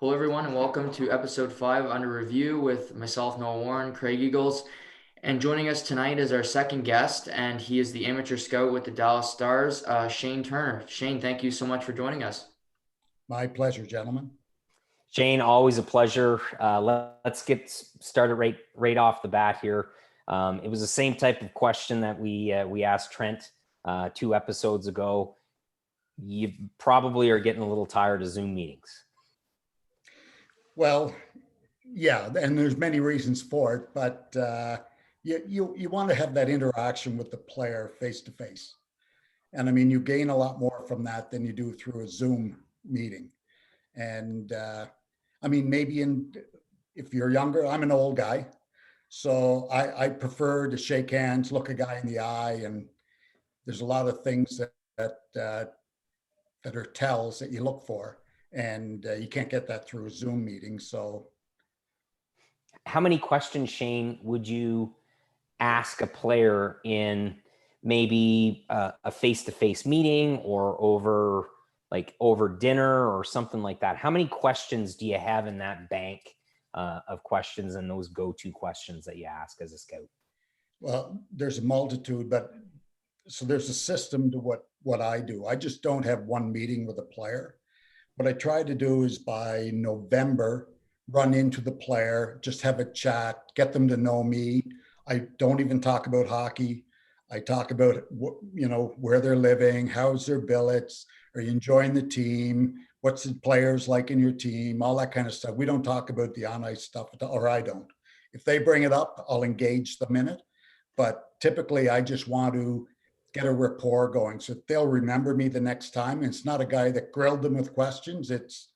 Hello, everyone, and welcome to episode 5 under review with myself, Noah Warren, Craig Eagles. And joining us tonight is our second guest, and he is the amateur scout with the Dallas Stars, Shane Turner. Shane, thank you so much for joining us. My pleasure, gentlemen. Shane, always a pleasure. Let's get started right off the bat here. It was the same type of question that we asked Trent 2 episodes ago. You probably are getting a little tired of Zoom meetings. Well, yeah, and there's many reasons for it, but you want to have that interaction with the player face to face. And I mean, you gain a lot more from that than you do through a Zoom meeting. And I mean, if you're younger, I'm an old guy, so I prefer to shake hands, look a guy in the eye, and there's a lot of things that are tells that you look for, and you can't get that through a Zoom meeting. So, how many questions, Shane, would you ask a player in maybe a face-to-face meeting or over dinner or something like that? How many questions do you have in that bank of questions and those go-to questions that you ask as a scout? well, there's a multitude, but so there's a system to what I do. I just don't have one meeting with a player. What I try to do is by November, run into the player, just have a chat, get them to know me. I don't even talk about hockey. I talk about where they're living, how's their billets, are you enjoying the team, what's the players like in your team, all that kind of stuff. We don't talk about the on ice stuff, or I don't. If they bring it up, I'll engage them in it. But typically, I just want to get a rapport going so they'll remember me the next time. And it's not a guy that grilled them with questions. It's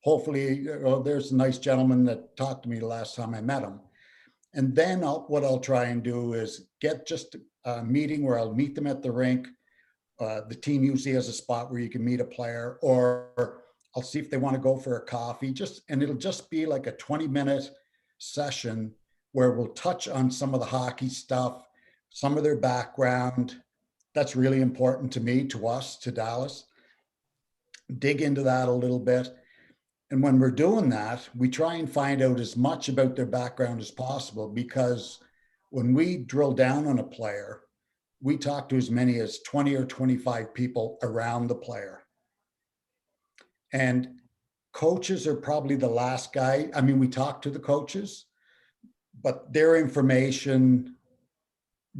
hopefully, there's a nice gentleman that talked to me the last time I met him. And then what I'll try and do is get just a meeting where I'll meet them at the rink. The team usually has a spot where you can meet a player, or I'll see if they want to go for a coffee. And it'll just be like a 20-minute session where we'll touch on some of the hockey stuff, some of their background. That's really important to me, to us, to Dallas. Dig into that a little bit. And when we're doing that, we try and find out as much about their background as possible, because when we drill down on a player, we talk to as many as 20 or 25 people around the player. And coaches are probably the last guy. I mean, we talk to the coaches, but their information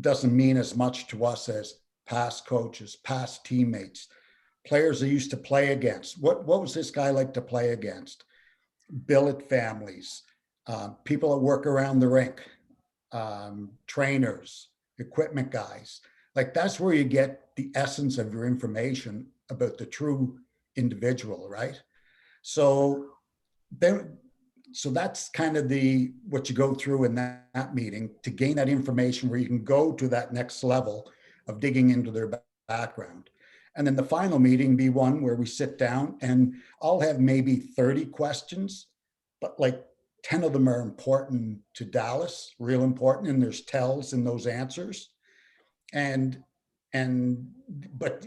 doesn't mean as much to us as past coaches, past teammates, players they used to play against. What was this guy like to play against? Billet families, people that work around the rink, trainers, equipment guys. Like, that's where you get the essence of your information about the true individual, right? So that's kind of what you go through in that meeting to gain that information where you can go to that next level of digging into their background. And then the final meeting be one where we sit down, and I'll have maybe 30 questions, but like 10 of them are important to Dallas, real important, and there's tells in those answers. But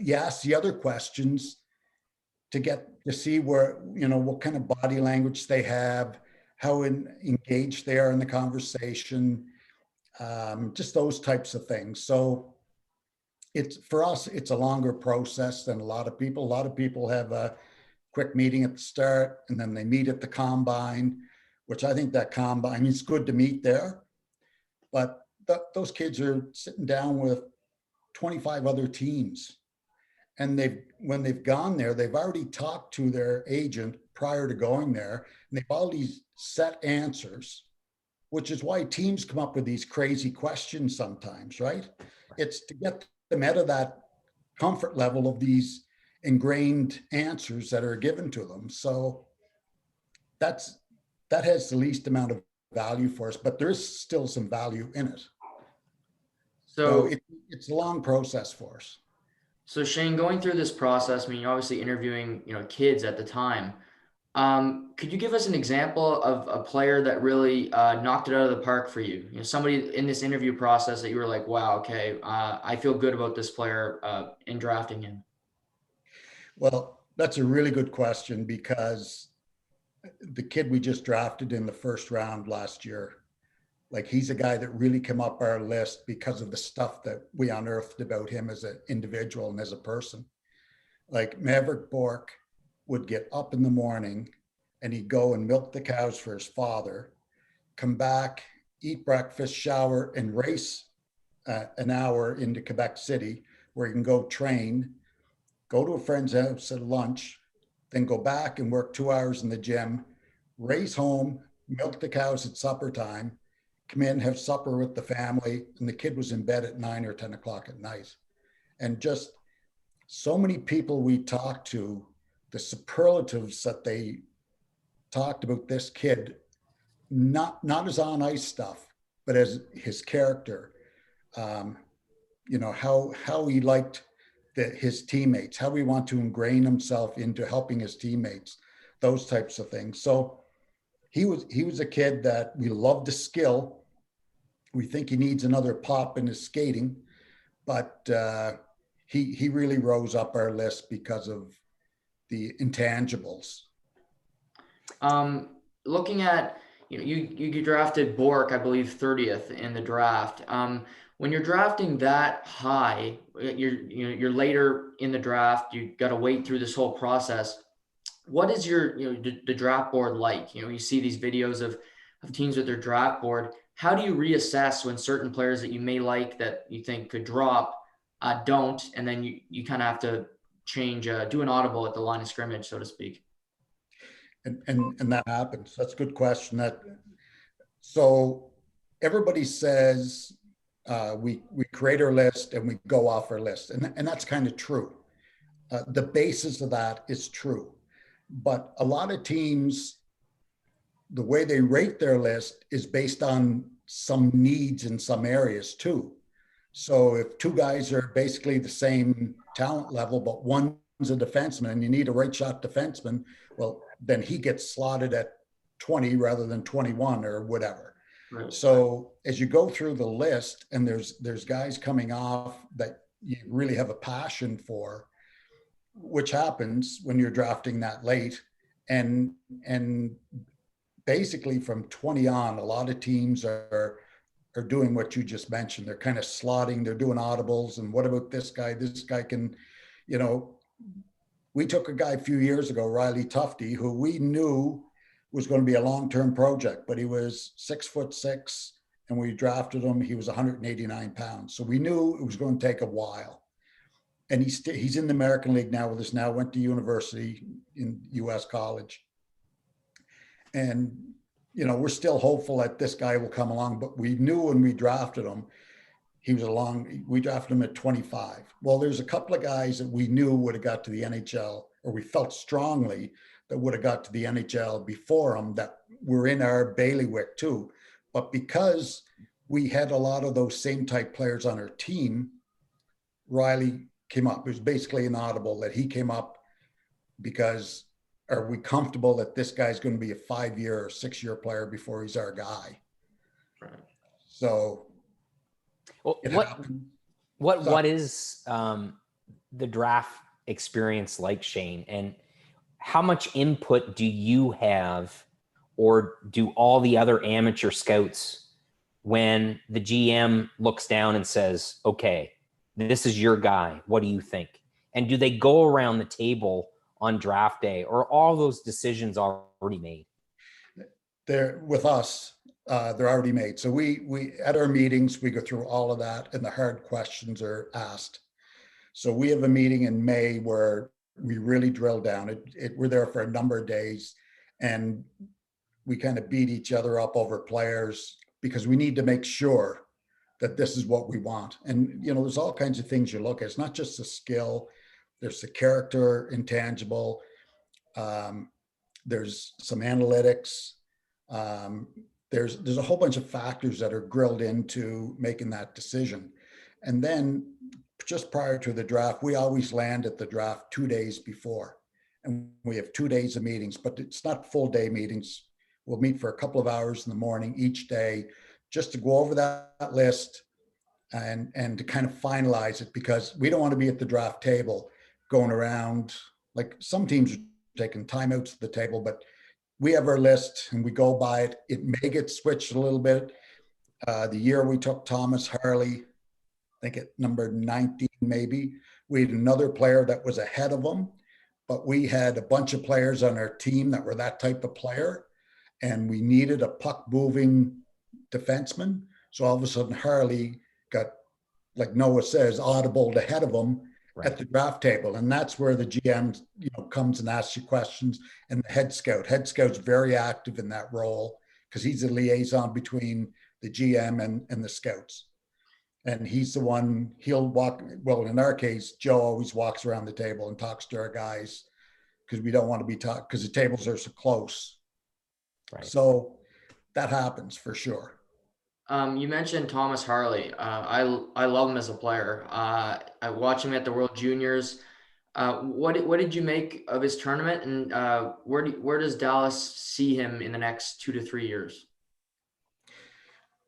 you ask the other questions to get to see what kind of body language they have, how engaged they are in the conversation, just those types of things. So for us, it's a longer process than a lot of people. A lot of people have a quick meeting at the start, and then they meet at the combine, which I think that combine, it's good to meet there. But those kids are sitting down with 25 other teams. And when they've gone there, they've already talked to their agent prior to going there, and they've already set answers, which is why teams come up with these crazy questions sometimes, right? It's to get them out of that comfort level of these ingrained answers that are given to them. So that has the least amount of value for us, but there is still some value in it. So it's a long process for us. So Shane, going through this process, I mean, you're obviously interviewing, kids at the time. Could you give us an example of a player that really knocked it out of the park for you? Somebody in this interview process that you were like, wow, okay, I feel good about this player in drafting him. Well, that's a really good question, because the kid we just drafted in the first round last year, like he's a guy that really came up our list because of the stuff that we unearthed about him as an individual and as a person. Like Maverick Bork would get up in the morning and he'd go and milk the cows for his father, come back, eat breakfast, shower, and race an hour into Quebec City where he can go train, go to a friend's house at lunch, then go back and work 2 hours in the gym, race home, milk the cows at supper time, come in, have supper with the family, and the kid was in bed at 9 or 10 o'clock at night. And just so many people we talked to, the superlatives that they talked about this kid, not as on ice stuff, but as his character, how he liked his teammates, how he wanted to ingrain himself into helping his teammates, those types of things. So he was a kid that we loved the skill. We think he needs another pop in his skating, but he really rose up our list because of the intangibles. Looking at, you drafted Bork, I believe 30th in the draft. When you're drafting that high, you're later in the draft, you got to wait through this whole process. What is your, the draft board like? You see these videos of teams with their draft board. How do you reassess when certain players that you may like that you think could drop don't, and then you kind of have to change, do an audible at the line of scrimmage, so to speak? And that happens. That's a good question. So everybody says we create our list and we go off our list, and that's kind of true. The basis of that is true, but a lot of teams, the way they rate their list is based on some needs in some areas too. So if two guys are basically the same talent level, but one's a defenseman and you need a right shot defenseman, well, then he gets slotted at 20 rather than 21 or whatever. Right. So as you go through the list and there's guys coming off that you really have a passion for, which happens when you're drafting that late, and basically from 20 on, a lot of teams are doing what you just mentioned. They're kind of slotting, they're doing audibles. And what about this guy? This guy can, we took a guy a few years ago, Riley Tufte, who we knew was going to be a long-term project, but he was 6'6", and we drafted him. He was 189 pounds. So we knew it was going to take a while. And he's in the American League now with us now, went to university in US college. And, we're still hopeful that this guy will come along, but we knew when we drafted him, we drafted him at 25. Well, there's a couple of guys that we knew would have got to the NHL, or we felt strongly that would have got to the NHL before him, that were in our bailiwick too. But because we had a lot of those same type players on our team, Riley came up. It was basically an audible that he came up because are we comfortable that this guy's going to be a 5-year or 6-year player before he's our guy? Right. So well, what is the draft experience like, Shane? And how much input do you have, or do all the other amateur scouts, when the GM looks down and says, okay, this is your guy, what do you think? And do they go around the table on draft day, or all those decisions already made? They're with us. They're already made. So we at our meetings, we go through all of that, and the hard questions are asked. So we have a meeting in May where we really drill down. We're there for a number of days, and we kind of beat each other up over players because we need to make sure that this is what we want. And, there's all kinds of things you look at. It's not just the skill. There's the character, intangible. There's some analytics. There's a whole bunch of factors that are grilled into making that decision. And then just prior to the draft, we always land at the draft 2 days before. And we have 2 days of meetings, but it's not full day meetings. We'll meet for a couple of hours in the morning each day just to go over that list and to kind of finalize it, because we don't want to be at the draft table going around like some teams are taking timeouts at the table, but we have our list and we go by it. It may get switched a little bit. The year we took Thomas Harley, I think at number 19, maybe, we had another player that was ahead of him, but we had a bunch of players on our team that were that type of player, and we needed a puck moving defenseman. So all of a sudden Harley got, like Noah says, audibled ahead of him at the draft table. And that's where the GM, comes and asks you questions. And the head scout's very active in that role because he's a liaison between the GM and the scouts. And he's the one, he'll walk, well, in our case, Joe always walks around the table and talks to our guys because we don't want to be talking, because the tables are so close. Right. So that happens for sure. You mentioned Thomas Harley. I love him as a player. I watched him at the World Juniors. What did you make of his tournament, and where does Dallas see him in the next 2 to 3 years?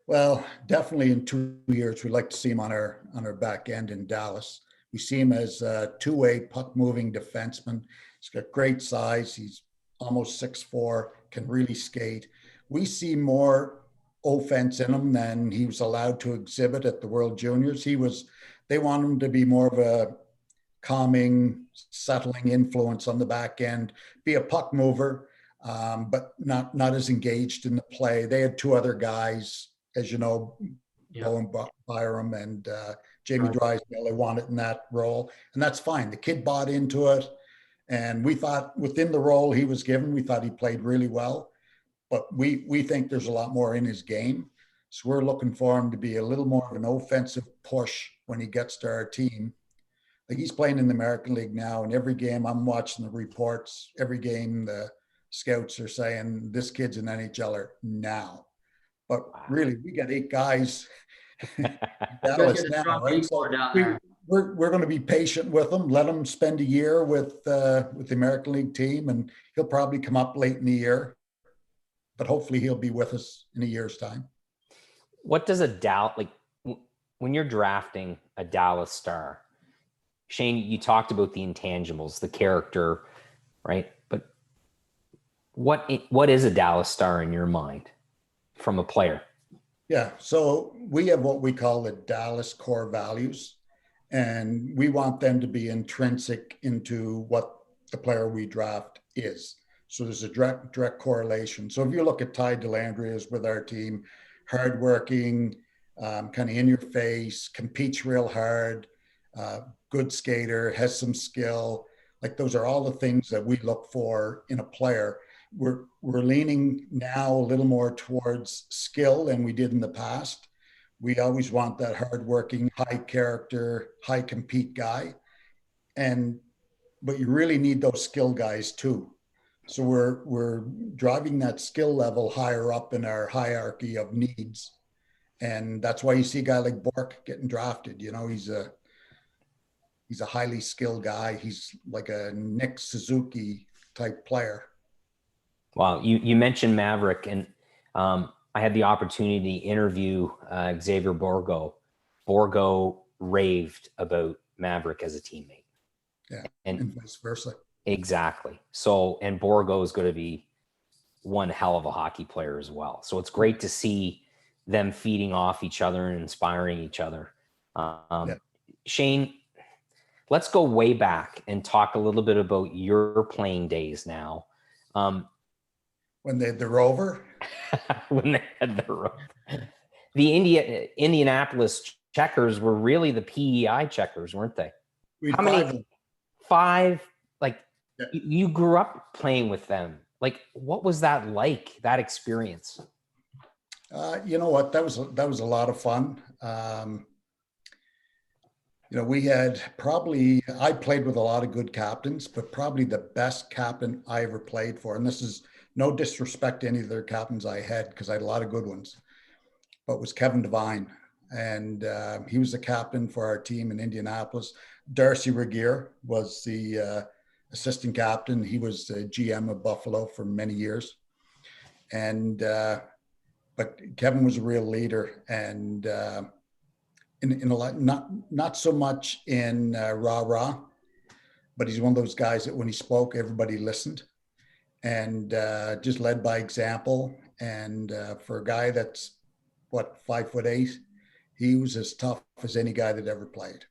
Well, definitely in 2 years, we'd like to see him on our back end in Dallas. We see him as a two-way puck-moving defenseman. He's got great size. He's almost 6'4", can really skate. We see more offense in him than he was allowed to exhibit at the World Juniors. They want him to be more of a calming, settling influence on the back end, be a puck mover, but not as engaged in the play. They had two other guys, as you know, Bowen Byram and Jamie Drysdale. They wanted in that role, and that's fine. The kid bought into it, and we thought within the role he was given, we thought he played really well. But we think there's a lot more in his game. So we're looking for him to be a little more of an offensive push when he gets to our team. Like, he's playing in the American League now, and every game I'm watching the reports, every game the scouts are saying this kid's an NHLer now. But really, we got 8 guys Dallas now, right? So we're going to be patient with him, let him spend a year with the American League team, and he'll probably come up late in the year. But hopefully he'll be with us in a year's time. What does when you're drafting a Dallas star, Shane, you talked about the intangibles, the character, right? But what is a Dallas star in your mind from a player? Yeah, so we have what we call the Dallas core values, and we want them to be intrinsic into what the player we draft is. So there's a direct correlation. So if you look at Ty Delandria's with our team, hardworking, kind of in your face, competes real hard, good skater, has some skill. Like, those are all the things that we look for in a player. We're leaning now a little more towards skill than we did in the past. We always want that hardworking, high character, high compete guy. But you really need those skill guys too. So we're driving that skill level higher up in our hierarchy of needs. And that's why you see a guy like Bork getting drafted. He's a highly skilled guy. He's like a Nick Suzuki type player. Wow. You mentioned Maverick, and I had the opportunity to interview Xavier Borgo. Borgo raved about Maverick as a teammate. Yeah, and vice versa. Exactly. So, and Borgo is going to be one hell of a hockey player as well. So it's great to see them feeding off each other and inspiring each other. Shane, let's go way back and talk a little bit about your playing days now. When they had the Rover? When they had the Rover. The Indianapolis Checkers were really the PEI Checkers, weren't they? How many? 5? You grew up playing with them. Like, what was that like, that experience? You know what? That was a lot of fun. We had I played with a lot of good captains, but probably the best captain I ever played for, and this is no disrespect to any of their captains I had, because I had a lot of good ones, but was Kevin Devine. And he was the captain for our team in Indianapolis. Darcy Regier was the assistant captain. He was the GM of Buffalo for many years. And but Kevin was a real leader, and in a lot, not so much in rah-rah, but he's one of those guys that when he spoke, everybody listened. and just led by example. And for a guy that's what, 5'8", he was as tough as any guy that ever played.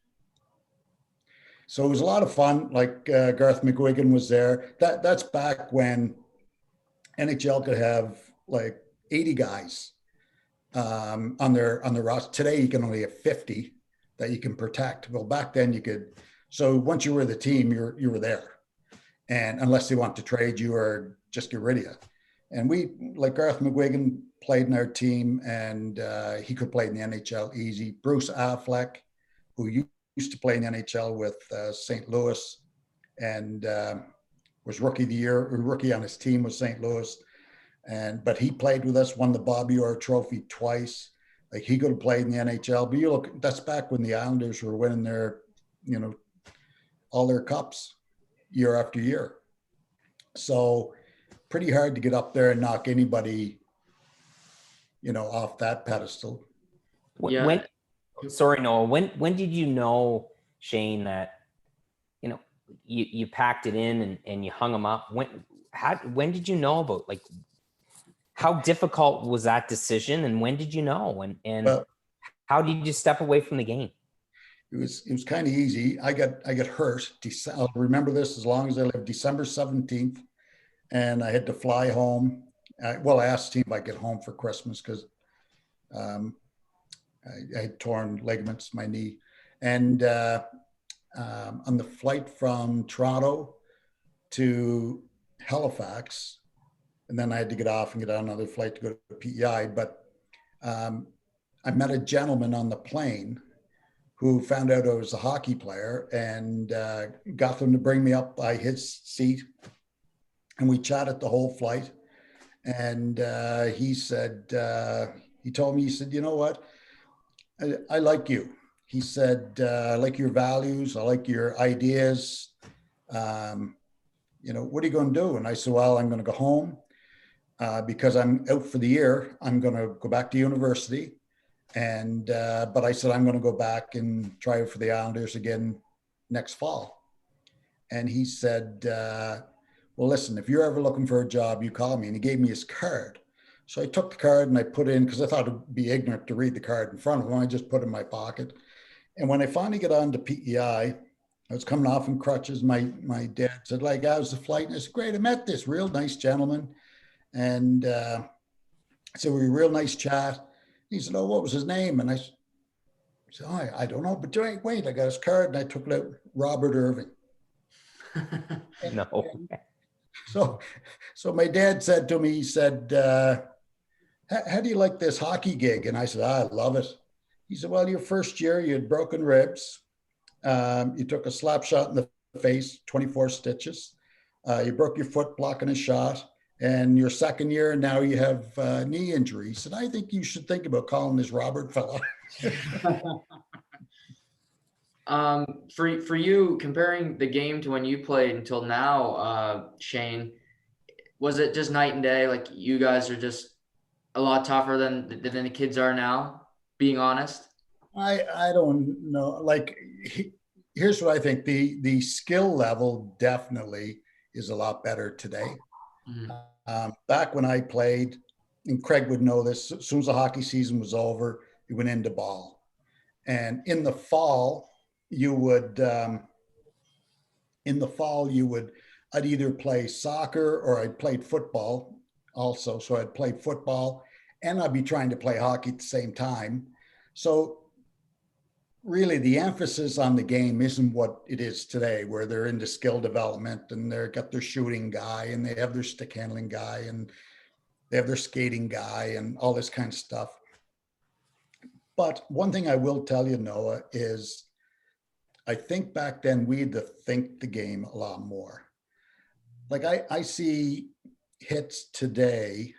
So it was a lot of fun. Like Garth McGuigan was there. That's back when NHL could have like 80 guys on their roster. Today you can only have 50 that you can protect. Well, back then you could. So once you were the team, you were there, and unless they want to trade you or just get rid of you. And we, like Garth McGuigan, played in our team, and he could play in the NHL easy. Bruce Affleck, who used to play in the NHL with St. Louis, and was rookie of the year. Rookie on his team was St. Louis. But he played with us, won the Bobby Orr Trophy twice. Like, he could have played in the NHL. But you look, that's back when the Islanders were winning their, all their cups year after year. So pretty hard to get up there and knock anybody, off that pedestal. When, sorry, Noah, when did you know, Shane, that, you packed it in and you hung them up? When did you know about, like, how difficult was that decision, and when did you know, and how did you step away from the game? It was kind of easy. I got hurt. I'll remember this as long as I live. December 17th, and I had to fly home. I asked the team if I could get home for Christmas because I had torn ligaments in my knee. And on the flight from Toronto to Halifax, and then I had to get off and get on another flight to go to PEI. But I met a gentleman on the plane who found out I was a hockey player, and got them to bring me up by his seat. And we chatted the whole flight. And he said, you know what? I like you. He said, I like your values. I like your ideas. What are you going to do? And I said, well, I'm going to go home because I'm out for the year. I'm going to go back to university. And, but I said, I'm going to go back and try it for the Islanders again next fall. And he said, well, listen, if you're ever looking for a job, you call me. And he gave me his card. So I took the card and I put in, because I thought it'd be ignorant to read the card in front of him. I just put it in my pocket. And when I finally got on to PEI, I was coming off in crutches. My dad said, like, how's the flight? And I said, great. I met this real nice gentleman. And I said, we were a real nice chat. He said, oh, what was his name? And I said, oh, I don't know. But wait, I got his card and I took it out. Robert Irving. No. So my dad said to me, he said, how do you like this hockey gig? And I said, I love it. He said, well, your first year you had broken ribs. You took a slap shot in the face, 24 stitches. You broke your foot blocking a shot. And your second year, now you have knee injury. He said, I think you should think about calling this Robert fella. For you, comparing the game to when you played until now, Shane, was it just night and day? Like, you guys are just a lot tougher than the kids are now, being honest? I don't know. Like, here's what I think. The skill level definitely is a lot better today. Mm-hmm. Back when I played, and Craig would know this, as soon as the hockey season was over, you went into ball. And in the fall, I'd either play soccer or I'd played football also. So I'd play football and I'd be trying to play hockey at the same time. So really the emphasis on the game isn't what it is today, where they're into skill development and they've got their shooting guy and they have their stick handling guy and they have their skating guy and all this kind of stuff. But one thing I will tell you, Noah, is I think back then we had to think the game a lot more. Like, I see hits today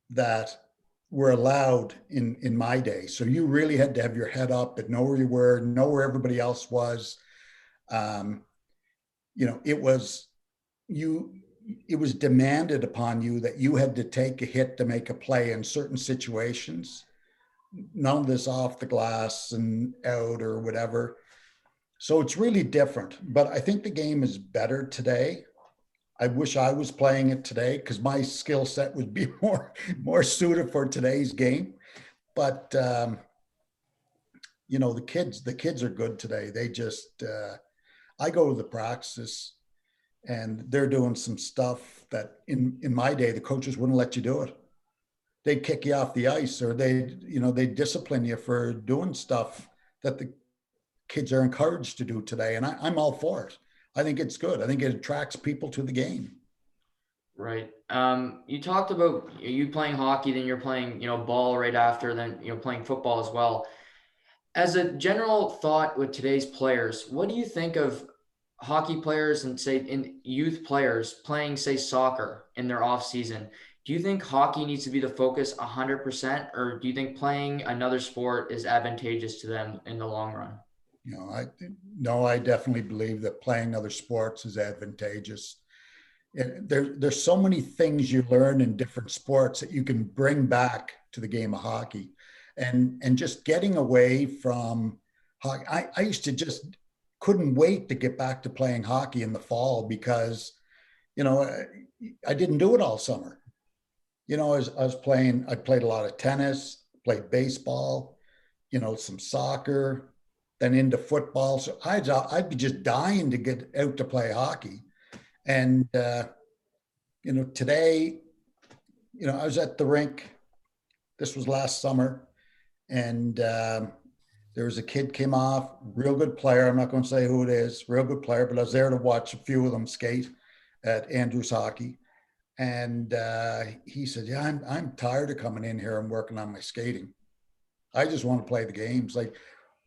that were allowed in my day. So you really had to have your head up and know where you were, know where everybody else was. It was demanded upon you that you had to take a hit to make a play in certain situations. None of this off the glass and out or whatever. So it's really different. But I think the game is better today. I wish I was playing it today because my skill set would be more suited for today's game. But you know, the kids are good today. They just I go to the practice and they're doing some stuff that in my day the coaches wouldn't let you do it. They'd kick you off the ice, or they discipline you for doing stuff that the kids are encouraged to do today. And I'm all for it. I think it's good. I think it attracts people to the game. Right. You talked about you playing hockey, then you're playing, ball right after, then, playing football as well. As a general thought with today's players, what do you think of hockey players and say in youth players playing, say, soccer in their off season? Do you think hockey needs to be the focus 100%, or do you think playing another sport is advantageous to them in the long run? You know, I no, I definitely believe that playing other sports is advantageous. There's so many things you learn in different sports that you can bring back to the game of hockey, and just getting away from hockey. I used to just couldn't wait to get back to playing hockey in the fall because you know I didn't do it all summer. I was playing. I played a lot of tennis, played baseball, some soccer, then into football. So I'd be just dying to get out to play hockey. And today, I was at the rink. This was last summer, and there was a kid came off, real good player. I'm not going to say who it is, real good player, but I was there to watch a few of them skate at Andrews Hockey. And he said, "Yeah, I'm tired of coming in here and working on my skating. I just want to play the games."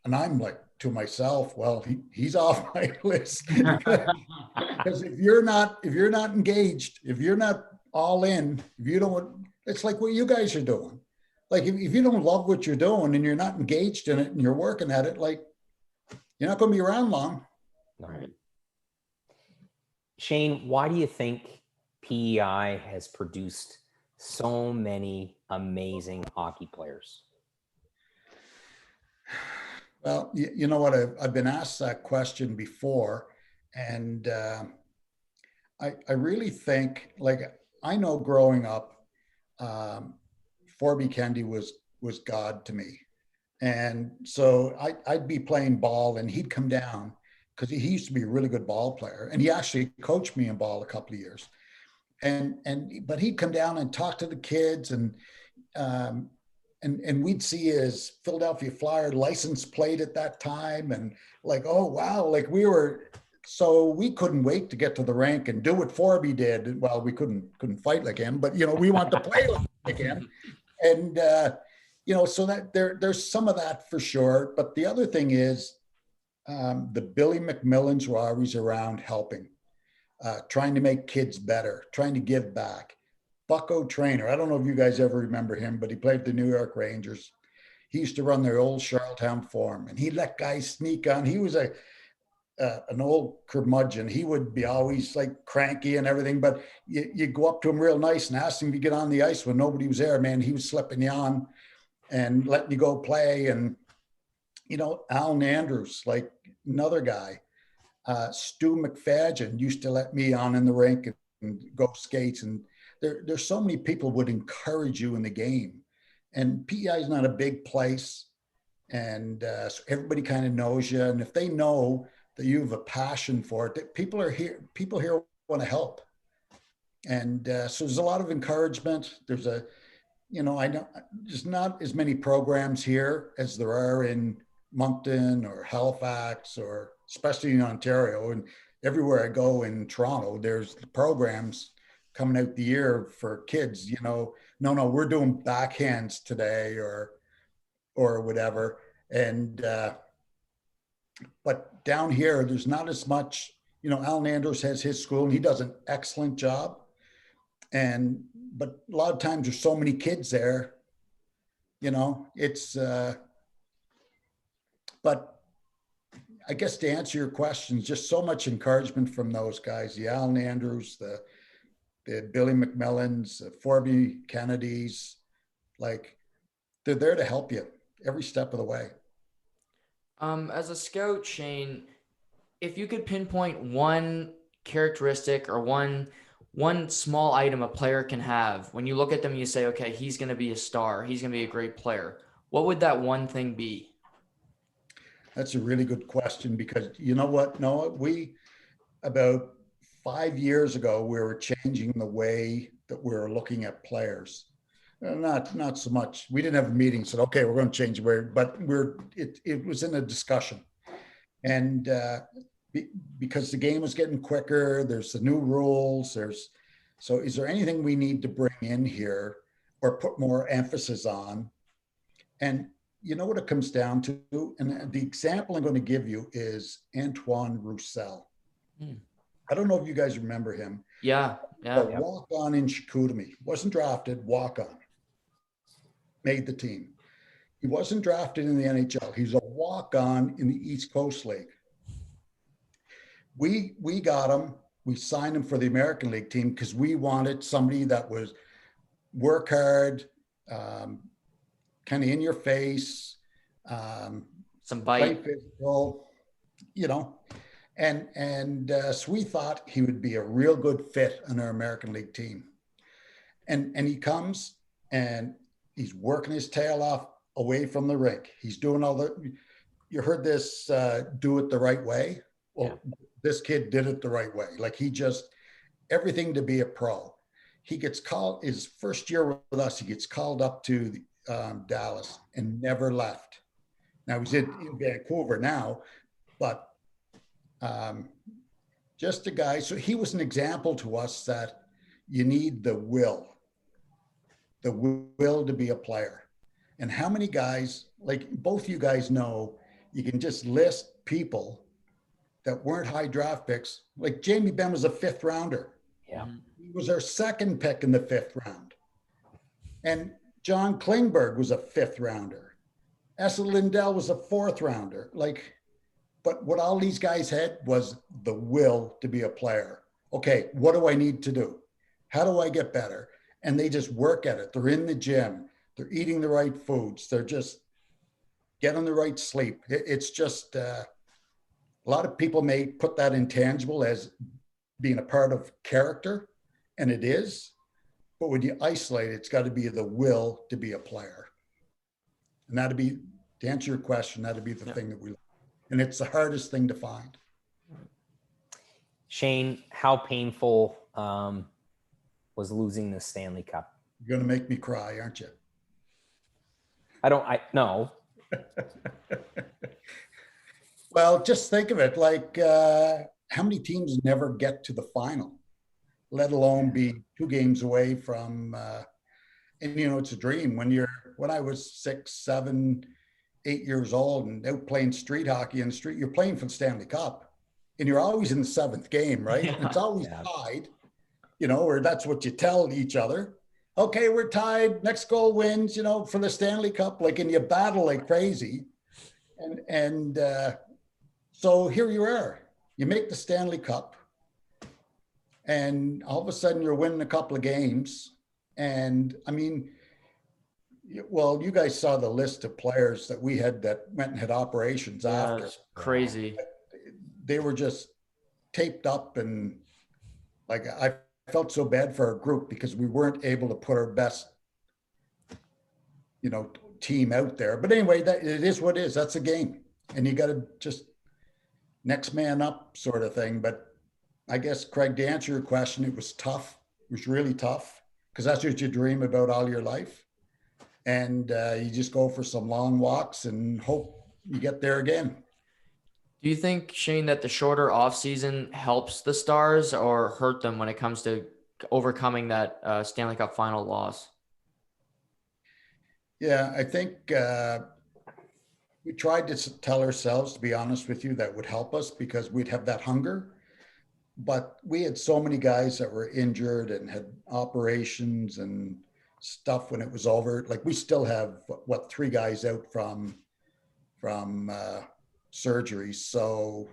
And I'm like to myself, "Well, he's off my list." Because if you're not engaged, if you're not all in, if you don't, it's like what you guys are doing. Like if you don't love what you're doing and you're not engaged in it and you're working at it, like you're not going to be around long. No. Right. Shane, why do you think PEI has produced so many amazing hockey players? Well, you know what? I've been asked that question before, and I really think, like, I know growing up, um, Forby Kennedy was God to me. And so I'd be playing ball and he'd come down because he used to be a really good ball player. And he actually coached me in ball a couple of years. But he'd come down and talk to the kids, um, and we'd see his Philadelphia Flyer license plate at that time. And like, oh wow, like so we couldn't wait to get to the rink and do what Forby did. Well, we couldn't fight like him, but we want to play like him. And so that there's some of that for sure. But the other thing is, the Billy McMillans were always around helping, trying to make kids better, trying to give back. Bucko Trainer, I don't know if you guys ever remember him, but he played the New York Rangers. He used to run their old Charlottetown Forum, and he let guys sneak on. He was an old curmudgeon. He would be always like cranky and everything, but you go up to him real nice and ask him to get on the ice when nobody was there, man. He was slipping you on and letting you go play. And, Alan Andrews, like another guy, Stu McFadgen used to let me on in the rink and go skates. And there's so many people would encourage you in the game. And PEI is not a big place. And so everybody kind of knows you. And if they know that you have a passion for it, that people here want to help. And so there's a lot of encouragement. I know there's not as many programs here as there are in Moncton or Halifax, or especially in Ontario. And everywhere I go in Toronto, there's programs coming out the year for kids, no, we're doing backhands today or whatever. And, but down here, there's not as much, Alan Andrews has his school and he does an excellent job. But a lot of times there's so many kids there, it's, but I guess to answer your questions, just so much encouragement from those guys, the Alan Andrews, the Billy McMillans, the Forby Kennedys, like they're there to help you every step of the way. As a scout, Shane, if you could pinpoint one characteristic or one small item a player can have when you look at them and you say, okay, he's going to be a star, he's going to be a great player? What would that one thing be? That's a really good question, because you know what, Noah, about 5 years ago, we were changing the way that we were looking at players. Not so much. We didn't have a meeting, said, okay, we're going to change the way, but it was in a discussion. And because the game was getting quicker, there's the new rules, so is there anything we need to bring in here or put more emphasis on? And you know what it comes down to? And the example I'm going to give you is Antoine Roussell. I don't know if you guys remember him. Yeah. Walk on in Chicoutimi. Wasn't drafted, walk on. Made the team. He wasn't drafted in the NHL. He's a walk on in the East Coast League. We got him. We signed him for the American League team because we wanted somebody that was work hard, kind of in your face, Some play bite. physical, so we thought he would be a real good fit on our American League team. And he comes and he's working his tail off away from the rink. He's doing you heard this, do it the right way. Well, This kid did it the right way. Like everything to be a pro. He gets called, his first year with us, he gets called up to Dallas and never left. Now he's in Vancouver now, but just a guy. So he was an example to us that you need the will to be a player. And how many guys, like both you guys know, you can just list people that weren't high draft picks. Like Jamie Benn was a 5th rounder. Yeah. He was our 2nd pick in the 5th round. And John Klingberg was a 5th rounder. Esa Lindell was a 4th rounder. But what all these guys had was the will to be a player. Okay, what do I need to do? How do I get better? And they just work at it. They're in the gym. They're eating the right foods. They're just getting the right sleep. It's just a lot of people may put that intangible as being a part of character, and it is. But when you isolate it, it's got to be the will to be a player. And that'd be, to answer your question, that'd be the thing that we, and it's the hardest thing to find. Shane, how painful was losing the Stanley Cup? You're going to make me cry, aren't you? No. Well, just think of it how many teams never get to the final, let alone be 2 games away from, and it's a dream when I was 6, 7, 8 years old and out playing street hockey in the street, you're playing for the Stanley Cup and you're always in the 7th game, right? Yeah. It's always tied, or that's what you tell each other. Okay, we're tied. Next goal wins, for the Stanley Cup, and you battle like crazy. And so here you are, you make the Stanley Cup and all of a sudden you're winning a couple of games. And I mean, well, you guys saw the list of players that we had that went and had operations after. It's crazy. They were just taped up, and I felt so bad for our group because we weren't able to put our best, team out there. But anyway, that it is what it is. That's a game, and you got to just next man up sort of thing. But I guess, Craig, to answer your question, it was tough. It was really tough because that's what you dream about all your life. And you just go for some long walks and hope you get there again. Do you think, Shane, that the shorter off season helps the Stars or hurt them when it comes to overcoming that Stanley Cup final loss? Yeah, I think we tried to tell ourselves, to be honest with you, that would help us because we'd have that hunger. But we had so many guys that were injured and had operations and stuff when it was over. We still have 3 guys out from surgery. So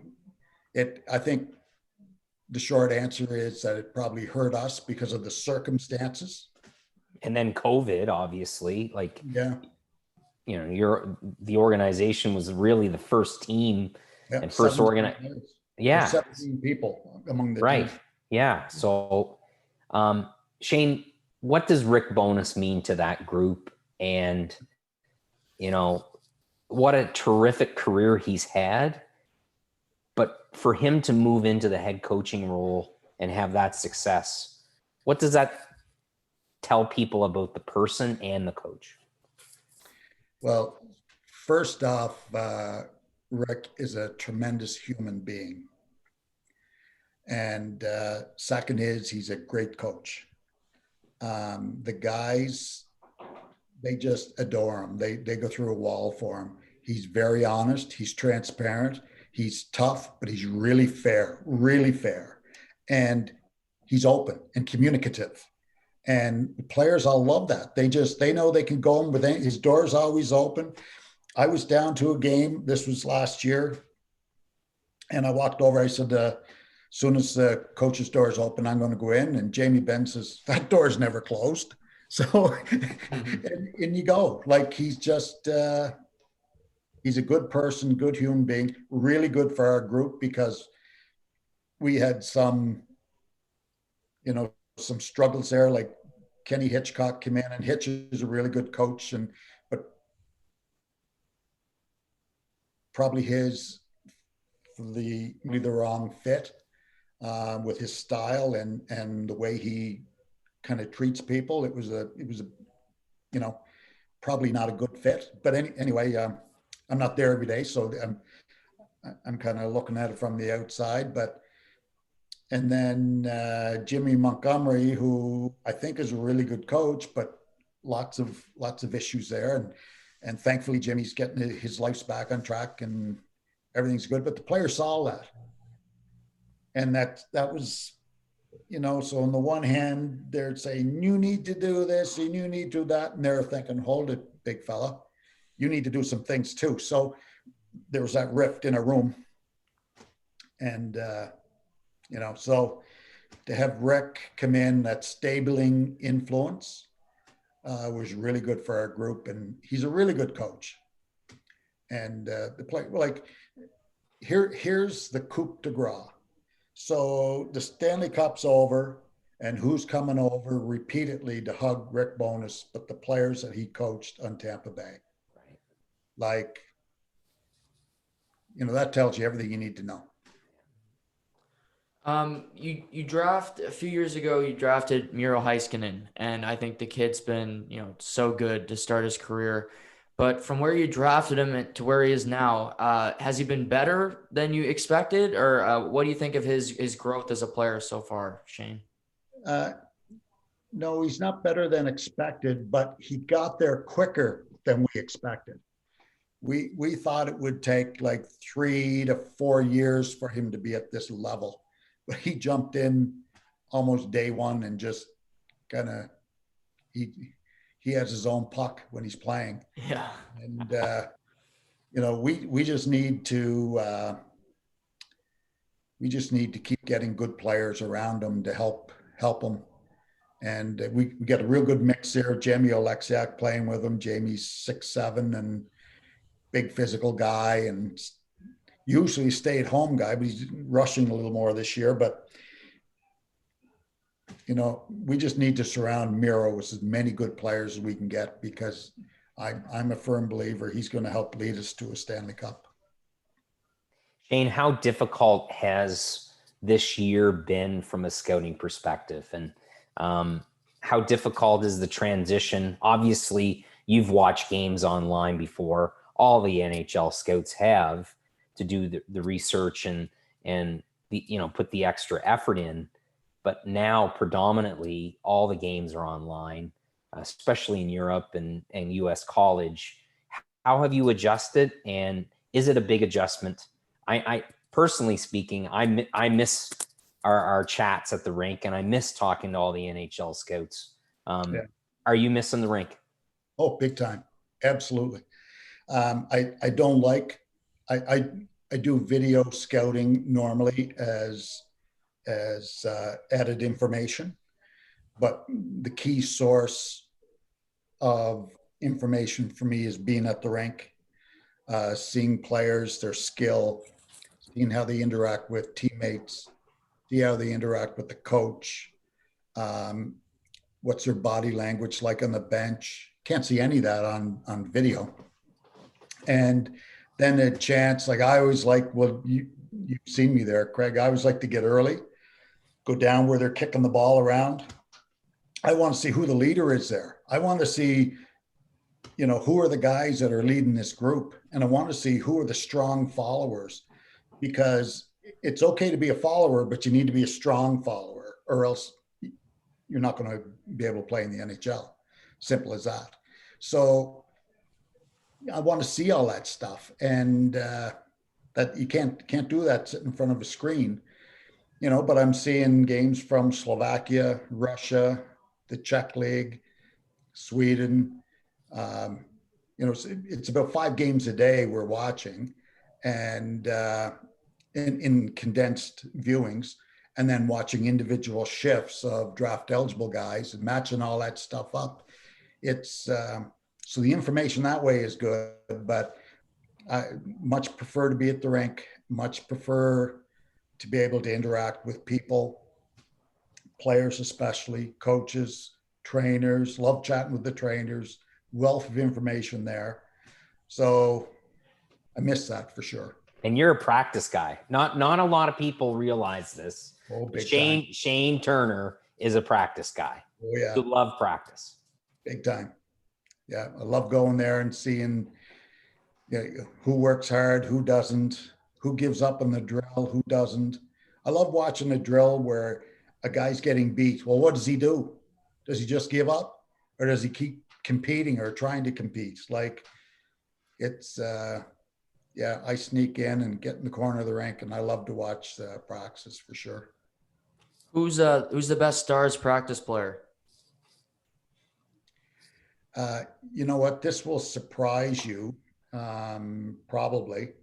I think the short answer is that it probably hurt us because of the circumstances. And then COVID, obviously, yeah, the organization was really the first team and first organized. Yeah. 17 people among the Right. team. Yeah. So, Shane, what does Rick Bonus mean to that group? And, you know, what a terrific career he's had. But for him to move into the head coaching role and have that success, what does that tell people about the person and the coach? Well, first off, Rick is a tremendous human being. And second is he's a great coach. The guys, they just adore him. They go through a wall for him. He's very honest. He's transparent. He's tough, but he's really fair. And he's open and communicative. And the players all love that. They know they can go in with his door's always open. I was down to a game. This was last year. And I walked over. I said, as soon as the coach's door is open, I'm going to go in. And Jamie Benn says, that door's never closed. So, and you go. Like, he's just, he's a good person, good human being, really good for our group, because we had some, some struggles there. Like, Kenny Hitchcock came in, and Hitch is a really good coach, but probably the wrong fit with his style and the way he kind of treats people. It was a probably not a good fit. But anyway, I'm not there every day, so I'm kind of looking at it from the outside. But and then Jimmy Montgomery, who I think is a really good coach, but lots of issues there. And thankfully Jimmy's getting his life's back on track and everything's good. But the players saw that. And that was, so on the one hand, they're saying, you need to do this and you need to do that. And they're thinking, hold it, big fella. You need to do some things too. So there was that rift in a room. And, so to have Rick come in, that stabling influence was really good for our group. And he's a really good coach. And the play, like, here's the coup de grace. So the Stanley Cup's over, and who's coming over repeatedly to hug Rick Bonus, but the players that he coached on Tampa Bay. Right. Like, that tells you everything you need to know. You draft a few years ago, you drafted Miro Heiskanen, and I think the kid's been, so good to start his career. But from where you drafted him to where he is now, has he been better than you expected, or what do you think of his growth as a player so far, Shane? No, he's not better than expected, but he got there quicker than we expected. We thought it would take like 3 to 4 years for him to be at this level, but he jumped in almost day one and just kind of he has his own puck when he's playing. Yeah. And we just need to keep getting good players around him to help him. And we got a real good mix here. Jamie Oleksiak playing with him. Jamie's 6'7" and big physical guy, and usually stay-at-home guy, but he's rushing a little more this year. But we just need to surround Miro with as many good players as we can get, because I'm a firm believer he's going to help lead us to a Stanley Cup. Shane, how difficult has this year been from a scouting perspective? And how difficult is the transition? Obviously, you've watched games online before. All the NHL scouts have, to do the research and the put the extra effort in. But now predominantly all the games are online, especially in Europe and US college. How have you adjusted, and is it a big adjustment? I personally speaking, I miss our chats at the rink, and I miss talking to all the NHL scouts. Yeah. Are you missing the rink? Oh, big time. Absolutely. I don't like, I do video scouting normally as added information, but the key source of information for me is being at the rink, seeing players, their skill, seeing how they interact with teammates, see how they interact with the coach. What's their body language like on the bench? Can't see any of that on video. And then a chance, like I always like, well, you've seen me there, Craig. I always like to get early, go down where they're kicking the ball around. I want to see who the leader is there. I want to see, who are the guys that are leading this group? And I want to see who are the strong followers, because it's okay to be a follower, but you need to be a strong follower, or else you're not going to be able to play in the NHL. Simple as that. So I want to see all that stuff, and that you can't do that sitting in front of a screen, but I'm seeing games from Slovakia, Russia, the Czech League, Sweden. It's about 5 games a day we're watching, and in condensed viewings, and then watching individual shifts of draft eligible guys and matching all that stuff up. It's so the information that way is good, but I much prefer to be at the rink, much prefer to be able to interact with people, players especially, coaches, trainers, love chatting with the trainers, wealth of information there. So I miss that for sure. And you're a practice guy. Not a lot of people realize this. Oh, big Shane time. Shane Turner is a practice guy. Oh, yeah. You love practice. Big time. Yeah, I love going there and seeing who works hard, who doesn't, who gives up on the drill, who doesn't. I love watching a drill where a guy's getting beat. Well, what does he do? Does he just give up, or does he keep competing or trying to compete? Like, it's I sneak in and get in the corner of the rink, and I love to watch the practice for sure. Who's the best Stars practice player? You know what? This will surprise you, probably,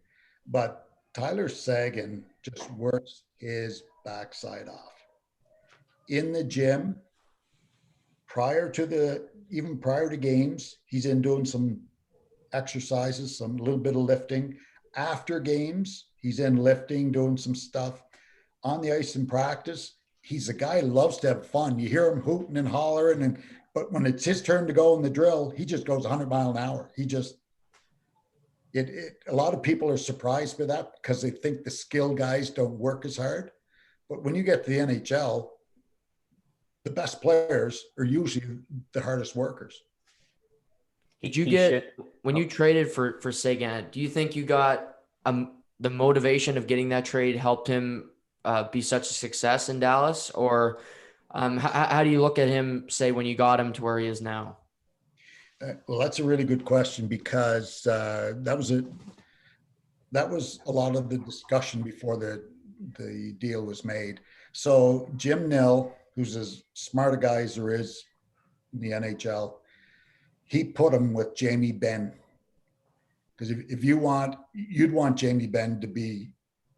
but Tyler Seguin just works his backside off in the gym. Prior to games, he's in doing some exercises, some little bit of lifting. After games, he's in lifting, doing some stuff. On the ice in practice, he's a guy who loves to have fun. You hear him hooting and hollering, but when it's his turn to go in the drill, he just goes 100 miles an hour. A lot of people are surprised by that because they think the skilled guys don't work as hard. But when you get to the NHL, the best players are usually the hardest workers. Did you when you traded for Seguin, do you think you got the motivation of getting that trade helped him be such a success in Dallas? Or how do you look at him, say, when you got him to where he is now? Well, that's a really good question, because that was a lot of the discussion before the deal was made. So Jim Nill, who's as smart a guy as there is in the NHL, he put him with Jamie Benn. Because if you'd want Jamie Benn to be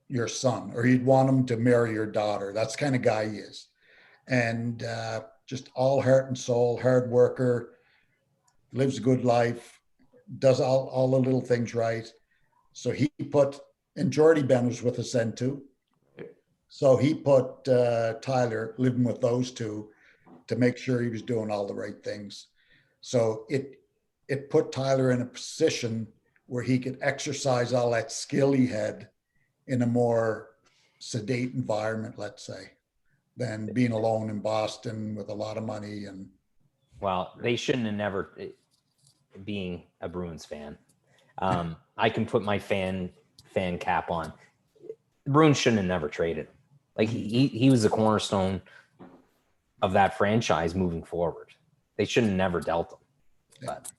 your son, or you'd want him to marry your daughter. That's the kind of guy he is. And just all heart and soul, hard worker, lives a good life, does all the little things right. So he put, and Jordy Ben was with us then too. So he put Tyler living with those two to make sure he was doing all the right things. So it put Tyler in a position where he could exercise all that skill he had in a more sedate environment, let's say, than being alone in Boston with a lot of money. And well, they shouldn't have never, being a Bruins fan. I can put my fan cap on. The Bruins shouldn't have never traded him. Like he was the cornerstone of that franchise moving forward. They shouldn't have never dealt him. But,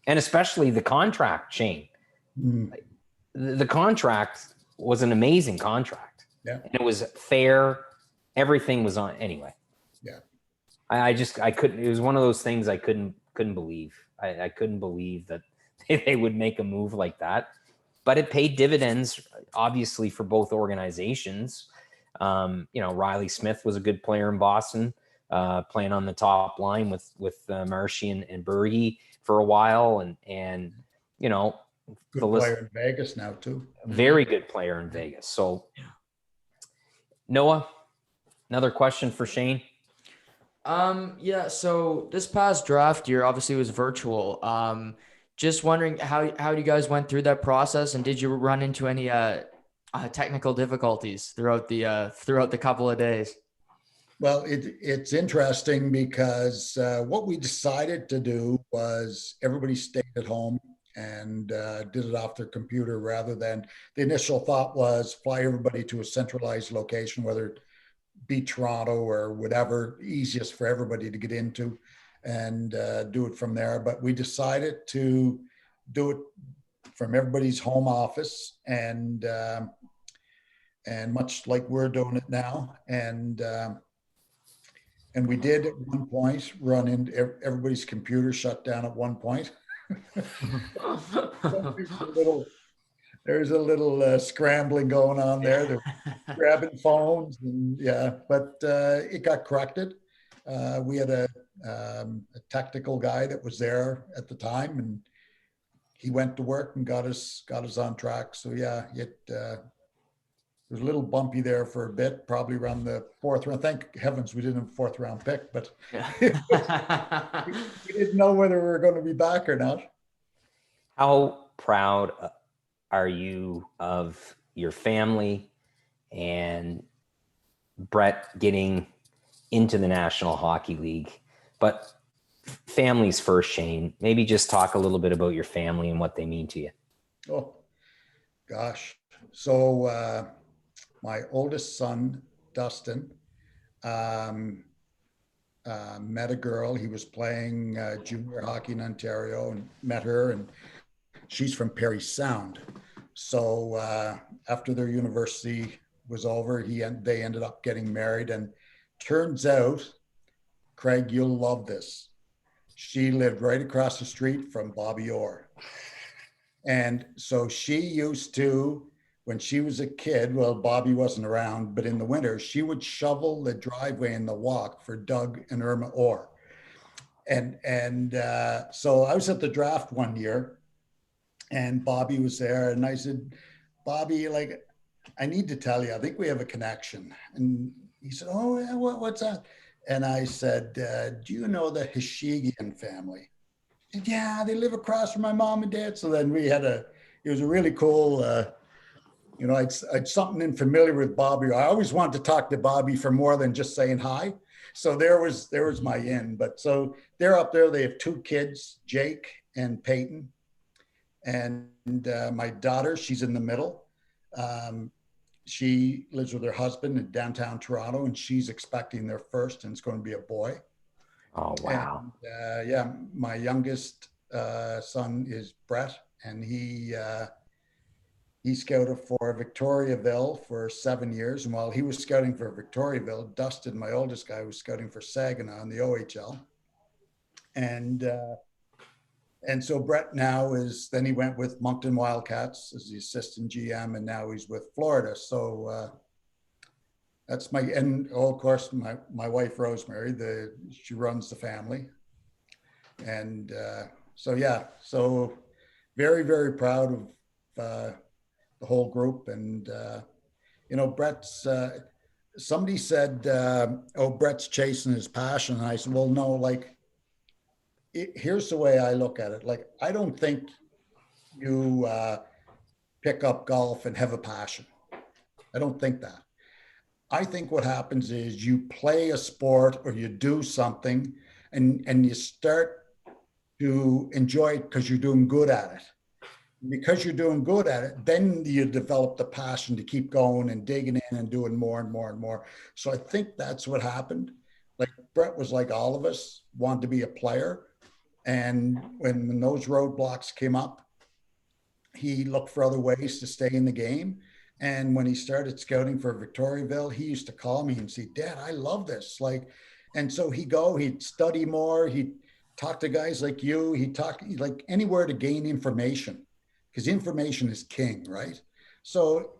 and especially the contract, Shane. Like, the contract was an amazing contract. Yeah. And it was fair. Everything was on anyway. Yeah. I couldn't, it was one of those things I couldn't believe. I couldn't believe that they would make a move like that, but it paid dividends, obviously, for both organizations. Riley Smith was a good player in Boston, playing on the top line with Marshy and Berge for a while. And the Good list, player in Vegas now too. very good player in Vegas. So Noah, another question for Shane. Yeah, so this past draft year obviously was virtual. Just wondering how you guys went through that process, and did you run into any technical difficulties throughout the couple of days? Well, it's interesting because what we decided to do was everybody stayed at home and did it off their computer rather than the initial thought was fly everybody to a centralized location, whether it be Toronto or whatever, easiest for everybody to get into and do it from there. But we decided to do it from everybody's home office and much like we're doing it now. And we did at one point run into everybody's computer shut down at one point. There's a little scrambling going on there. They're grabbing phones and yeah, but it got corrected. We had a technical guy that was there at the time, and he went to work and got us on track. So yeah, it was a little bumpy there for a bit, probably around the fourth round. Thank heavens we didn't have a fourth round pick, but Yeah. we didn't know whether we were going to be back or not. How proud are you of your family and Brett getting into the National Hockey League? But families first, Shane. Maybe just talk a little bit about your family and what they mean to you. Oh, gosh. So my oldest son, Dustin, met a girl. He was playing junior hockey in Ontario and met her, and she's from Parry Sound. So after their university was over, they ended up getting married. And turns out, Craig, you'll love this. She lived right across the street from Bobby Orr. And so she used to, when she was a kid, well, Bobby wasn't around, but in the winter, she would shovel the driveway and the walk for Doug and Irma Orr. And so I was at the draft one year, and Bobby was there, and I said, Bobby, like, I need to tell you, I think we have a connection. And he said, oh, yeah, what's that? And I said, do you know the Hishigian family? He said, yeah, they live across from my mom and dad. So then it was a really cool, I'd something familiar with Bobby. I always wanted to talk to Bobby for more than just saying hi. So there was my in. But so they're up there. They have two kids, Jake and Peyton. And my daughter, she's in the middle. She lives with her husband in downtown Toronto, and she's expecting their first, and it's going to be a boy. Oh, wow. And, yeah, my youngest son is Brett, and he scouted for Victoriaville for 7 years. And while he was scouting for Victoriaville, Dustin, my oldest guy, was scouting for Saginaw in the OHL. And so Brett now then he went with Moncton Wildcats as the assistant GM, and now he's with Florida. So that's of course, my wife, Rosemary, she runs the family. And so, yeah, so very, very proud of the whole group. And, Brett's, somebody said, Brett's chasing his passion. And I said, well, no, here's the way I look at it. Like, I don't think you pick up golf and have a passion. I don't think that. I think what happens is you play a sport or you do something and you start to enjoy it because you're doing good at it. Because you're doing good at it, then you develop the passion to keep going and digging in and doing more and more and more. So I think that's what happened. Like, Brett was like all of us, wanted to be a player. And when those roadblocks came up, he looked for other ways to stay in the game. And when he started scouting for Victoriaville, he used to call me and say, Dad, I love this. And so he'd study more. He'd talk to guys like you. He'd talk like anywhere to gain information, because information is king, right? So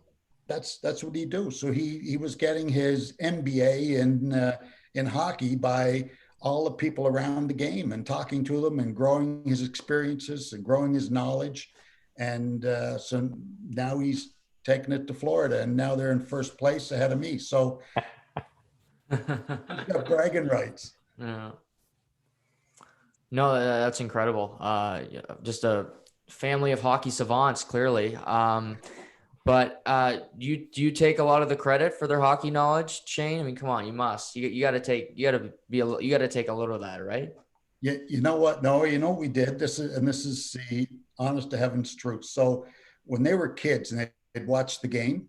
that's what he do. So he was getting his MBA in hockey by all the people around the game and talking to them and growing his experiences and growing his knowledge. And so now he's taking it to Florida, and now they're in first place ahead of me. So he's got bragging rights. Yeah. No, that's incredible. Yeah, just a family of hockey savants, clearly. But do you take a lot of the credit for their hockey knowledge, Shane? I mean, come on, you must. You got to take a little of that, right? Yeah, you know what? No, you know what we did. This is the honest to heaven's truth. So when they were kids and they'd watch the game,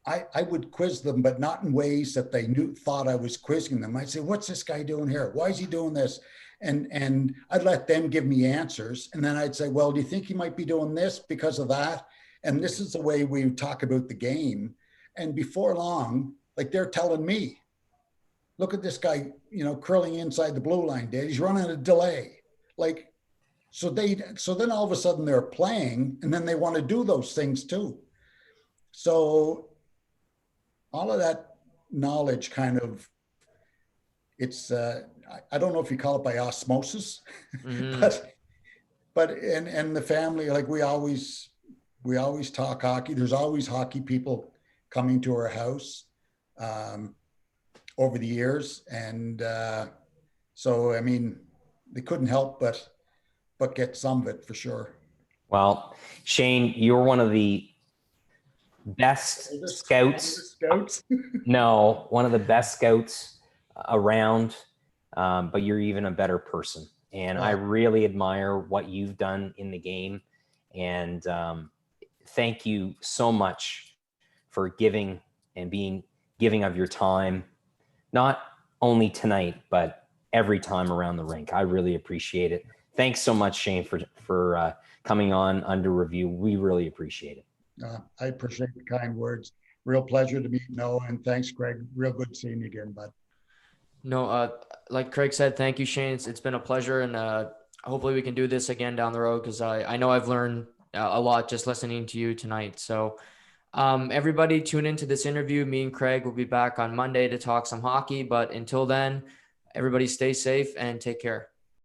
I would quiz them, but not in ways that they thought I was quizzing them. I'd say, "What's this guy doing here? Why is he doing this?" And I'd let them give me answers, and then I'd say, "Well, do you think he might be doing this because of that?" And this is the way we talk about the game. And before long, like they're telling me, "Look at this guy, curling inside the blue line, Dad. He's running a delay." Like, so then all of a sudden they're playing, and then they want to do those things too. So all of that knowledge kind of, it's I don't know if you call it by osmosis, Mm-hmm. but the family, like we always talk hockey. There's always hockey people coming to our house um, over the years, and so I mean they couldn't help but get some of it for sure. Well, Shane, you're one of the best scouts. Scouts. No, one of the best scouts around, but you're even a better person. And I really admire what you've done in the game. And thank you so much for giving and giving of your time, not only tonight, but every time around the rink. I really appreciate it. Thanks so much, Shane, for coming on Under Review. We really appreciate it. I appreciate the kind words. Real pleasure to meet Noah, and thanks, Greg. Real good seeing you again, bud. No, like Craig said, thank you, Shane. It's been a pleasure, and hopefully we can do this again down the road because I know I've learned a lot just listening to you tonight. So everybody tune into this interview. Me and Craig will be back on Monday to talk some hockey. But until then, everybody stay safe and take care.